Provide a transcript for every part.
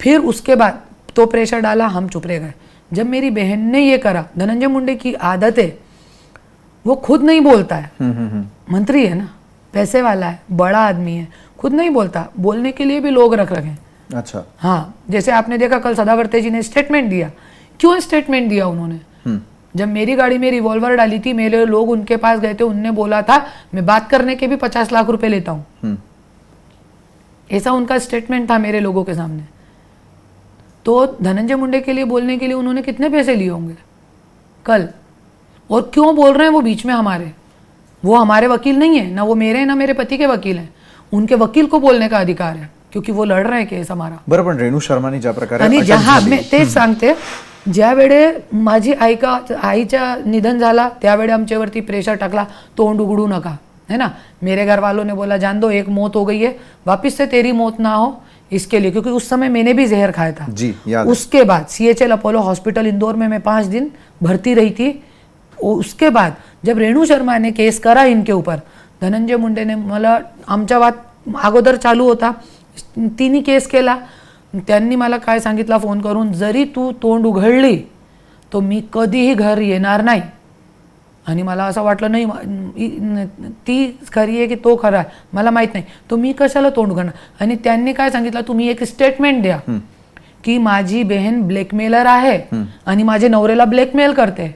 फिर उसके बाद तो प्रेशर डाला, हम चुप रह गए। जब मेरी बहन ने ये करा, धनंजय मुंडे की आदत है, वो खुद नहीं बोलता है, मंत्री है ना, पैसे वाला है, बड़ा आदमी है, खुद नहीं बोलता, बोलने के लिए भी लोग रख रखे हैं। अच्छा। हाँ, जैसे आपने देखा कल सदावर्ते जी ने स्टेटमेंट दिया। क्यों स्टेटमेंट दिया उन्होंने? जब मेरी गाड़ी में रिवॉल्वर डाली थी, मेरे लोग उनके पास गए थे, उनने बोला था मैं बात करने के भी 50 लाख रुपए लेता हूं। ऐसा उनका स्टेटमेंट था मेरे लोगों के सामने। तो धनंजय मुंडे के लिए बोलने के लिए उन्होंने कितने पैसे लिए होंगे कल? और क्यों बोल रहे हैं वो बीच में हमारे? वो हमारे वकील नहीं है, ना वो मेरे ना मेरे पति के वकील हैं। उनके वकील को बोलने का अधिकार है, क्योंकि वो लढ रहे केस हमारा। बरं, पण रेणू शर्मानी ज्या प्रकारे आणि अटक जहा झाली- मी तेच सांगते, ज्या वेळे माझी आईचा निधन झाला त्यावेळे आमच्यावरती प्रेशर टाकला, तोंड उघडू नका, है ना। मेरे घर वालों ने बोला जान दो, एक मौत हो गई है, वापिस से तेरी मौत ना हो इसके लिए, क्योंकि उस समय मैंने भी जहर खाया था। जी, याद है। उसके बाद CHL अपोलो हॉस्पिटल इंदौर में मैं 5 दिन भर्ती रही थी। उसके बाद जब रेणू शर्मा ने केस करा इनके ऊपर, धनंजय मुंडे ने मला, आमचा वाद अगोदर चालू होता, तिने केस केला, त्यांनी मला काय सांगितलं फोन करून, जरी तू तोंड उघडली तो मी कधीही घर येणार नाही। आणि मला असं वाटलं नाही ती खरी आहे की तो खरा आहे मला माहित नाही, तो मी कशाला तोंड उघडणार। आणि त्यांनी काय सांगितलं, तुम्ही एक स्टेटमेंट द्या की माझी बहीण ब्लॅकमेलर आहे आणि माझे नवऱ्याला ब्लॅकमेल करते।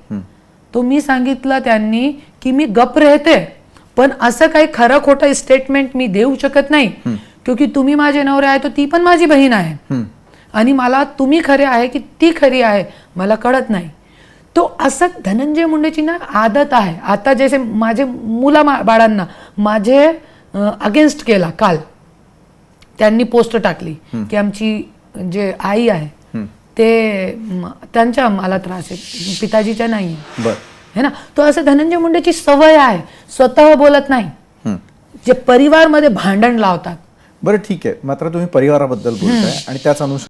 तो मी सांगितलं त्यांनी की मी गप राहते, पण असं काही खरं खोटं स्टेटमेंट मी देऊ शकत नाही, क्योंकि तुम्ही माझे नवरे आहे तो ती पण माझी बहीण आहे, आणि मला तुम्ही खरे आहे की ती खरी आहे मला कळत नाही। तो असं धनंजय मुंडेची ना आदत आहे। आता जैसे माझे मुला बाळांना माझे अगेन्स्ट केला, काल त्यांनी पोस्ट टाकली की आमची जे आई आहे ते त्यांच्या मला त्रास आहे, पिताजीच्या नाही है ना। तो असं धनंजय मुंडेची सवय आहे, स्वतः बोलत नाही, जे परिवार मध्ये भांडण लावतात। बरं, ठीक आहे, मात्र तुम्ही परिवाराबद्दल बोलताय आणि त्याच अनुषंगाने